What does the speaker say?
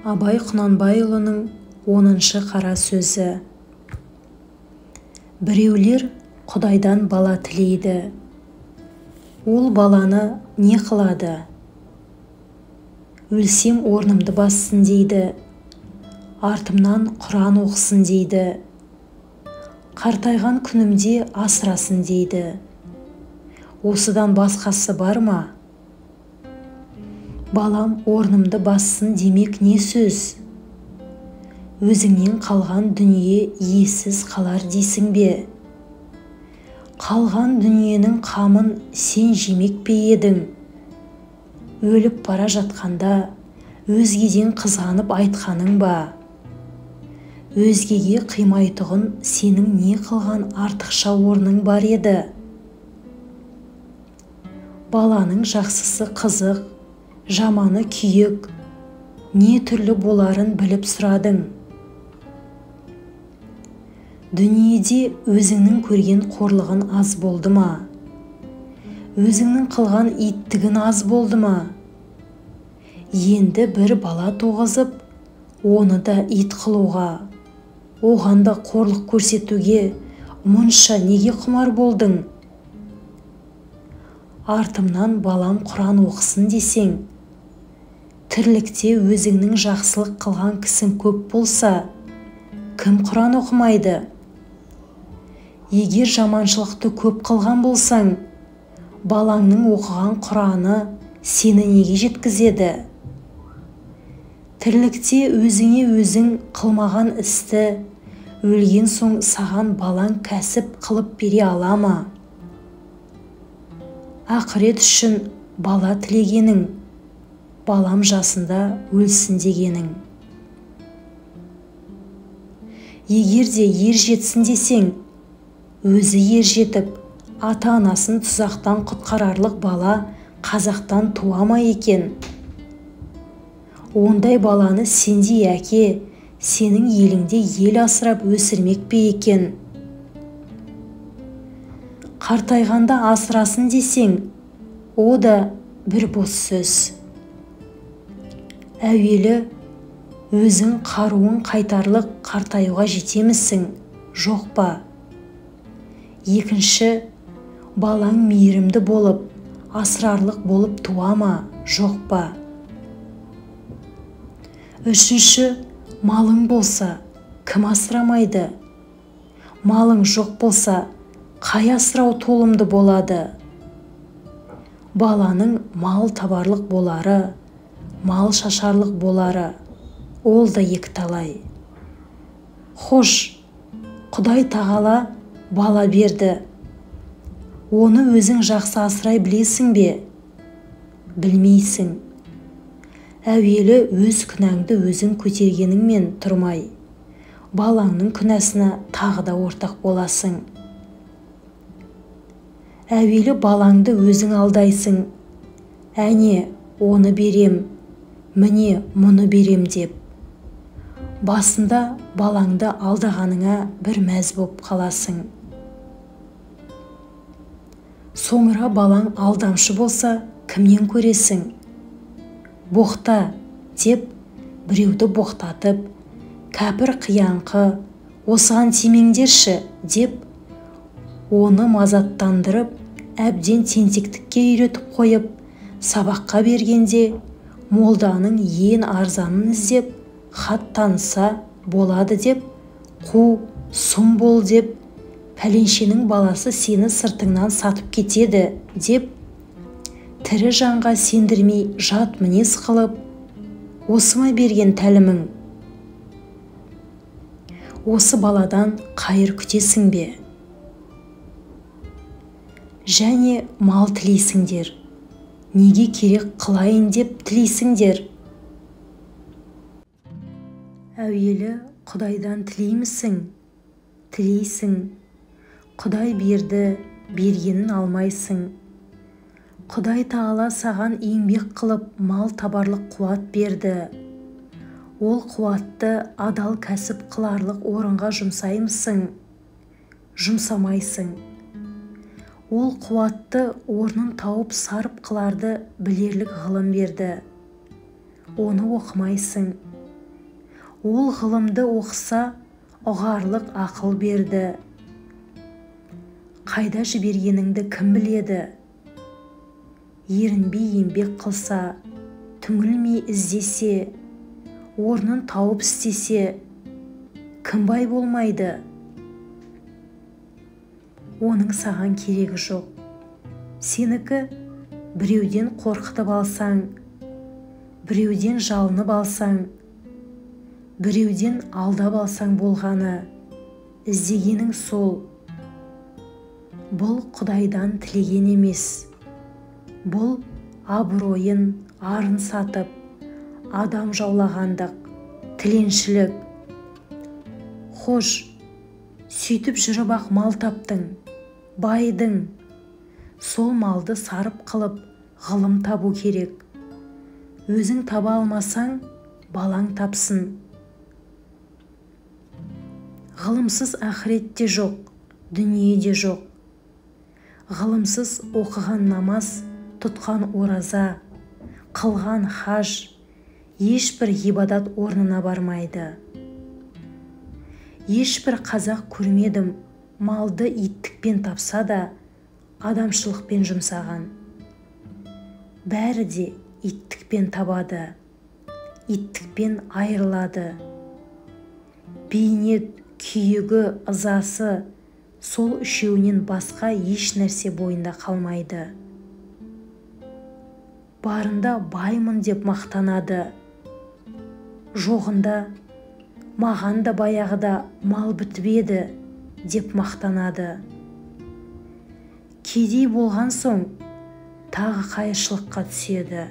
Абай Құнанбайұлының 10-шы қара сөзі. Біреулер Құдайдан бала тілейді. Ол баланы не қылады? Өлсем орнымды бассын дейді. Артымнан Құран оқысын дейді. Қартайған күнімде асырасын дейді. Осыдан басқасы бар ма? Балам орнымды бассын демек не сөз? Өзіңнен қалған дүние иесіз қалар дейсің бе? Қалған дүниенің қамын сен жемек пе едің? Өліп бара жатқанда өзгеден қызғанып айтқаның ба? Өзгеге қимайтұғын сенің не қылған артықша орның бар еді? Баланың жақсысы қызық, жаманы күйік, не түрлі боларын біліп сұрадың. Дүниеде өзіңнің көрген қорлығын аз болды ма? Өзіңнің қылған иттігін аз болды ма? Енді бір бала туғызып, оны да ит қылуға, оған да қорлық көрсетуге мұнша неге құмар болдың? Артымнан балам Құран оқысын десең, тірлікте өзіңнің жақсылық қылған кісің көп болса, кім Құран оқымайды? Егер жаманшылықты көп қылған болсаң, балаңның оқыған Құраны сені неге жеткізеді? Тірлікте өзіңе өзің қылмаған істі өлген соң саған балаң кәсіп қылып бере ала ма? Ақырет үшін бала тілегенің, балам жасында өлсін дегенің. Егер де ер жетсін десең, өзі ер жетіп, ата-анасын тұзақтан құтқарарлық бала қазақтан туа ма екен? Ондай баланы сендей әке, сенің еліңде ел асырап өсірмек пе екен? Қартайғанда асырасын десең, о да бір бос сөз. Әуелі өзің қаруын қайтарлық қартаюға жетемісің, жоқ па? Екінші, балаң мейірімді болып, асырарлық болып туа ма, жоқ па? Үшінші, малың болса, кім асырамайды? Малың жоқ болса, қай асырау толымды болады? Баланың мал табарлық болары, мал шашарлық болары, ол да екі талай. Хош, Құдай тағала бала берді. Оны өзің жақсы асырай білесің бе? Білмейсің. Әуелі өз күнәңді өзің көтергеніңмен тұрмай, балаңның күнәсіне тағы да ортақ боласың. Әуелі балаңды өзің алдайсың. Әне, оны берем, міне мұны берем деп. Басында балаңды алдағаныңа бір мәз боп қаласың. Соңыра балаң алдамшы болса, кімнен көресің? Боқта деп біреуді боқтатып, кәпір қияңқы, осыған тимеңдерші деп, оны мазаттандырып, әбден тентектікке үйретіп қойып, сабаққа бергенде, молданың ең арзанын іздеп, хат таныса болады деп, қу, сұм бол деп, пәленшенің баласы сені сыртыңнан сатып кетеді деп, тірі жанға сендірмей жат мінез қылып, осы ма берген тәлімің? Осы баладан қайыр күтесің бе? Және мал тілейсіңдер. Неге керек қылайын деп тілейсіңдер? Әуелі Құдайдан тілеймісің? Тілейсің. Құдай берді, бергенін алмайсың. Құдай тағала саған еңбек қылып мал табарлық қуат берді. Ол қуатты адал кәсіп қыларлық орынға жұмсаймысың? Жұмсамайсың. Ол қуатты орнын тауып сарып қыларды білерлік ғылым берді. Оны оқымайсың. Ол ғылымды оқыса, ұғарлық ақыл берді. Қайда жібергеніңді кім біледі? Ерінбей еңбек қылса, түңілмей іздесе, орнын тауып істесе, кім бай болмайды? Оның саған керегі жоқ. Сенікі біреуден қорқытып алсаң, біреуден жалынып алсаң, біреуден алдап алсаң болғаны, іздегенің сол. Бұл Құдайдан тілеген емес. Бұл абыройын, арын сатып, адам жаулағандық, тіленшілік. Хош, сөйтіп жүріп ақ мал таптың, байдың. Сол малды сарып қылып, ғылым табу керек. Өзің таба алмасаң, балаң тапсын. Ғылымсыз ақырет те жоқ, дүние де жоқ. Ғылымсыз оқыған намаз, тұтқан ораза, қылған хаж, ешбір ғибадат орнына бармайды. Ешбір қазақ көрмедім, малды иттікпен тапса да, адамшылықпен жұмсаған. Бәрі де иттікпен табады, иттікпен айырылады. Бейнет, күйігі, ызасы, сол үшеуінен басқа еш нәрсе бойында қалмайды. Барында баймын деп мақтанады. Жоғында, маған да баяғыда мал бітіп еді деп мақтанады. Кедей болған соң тағы қайыршылыққа түседі.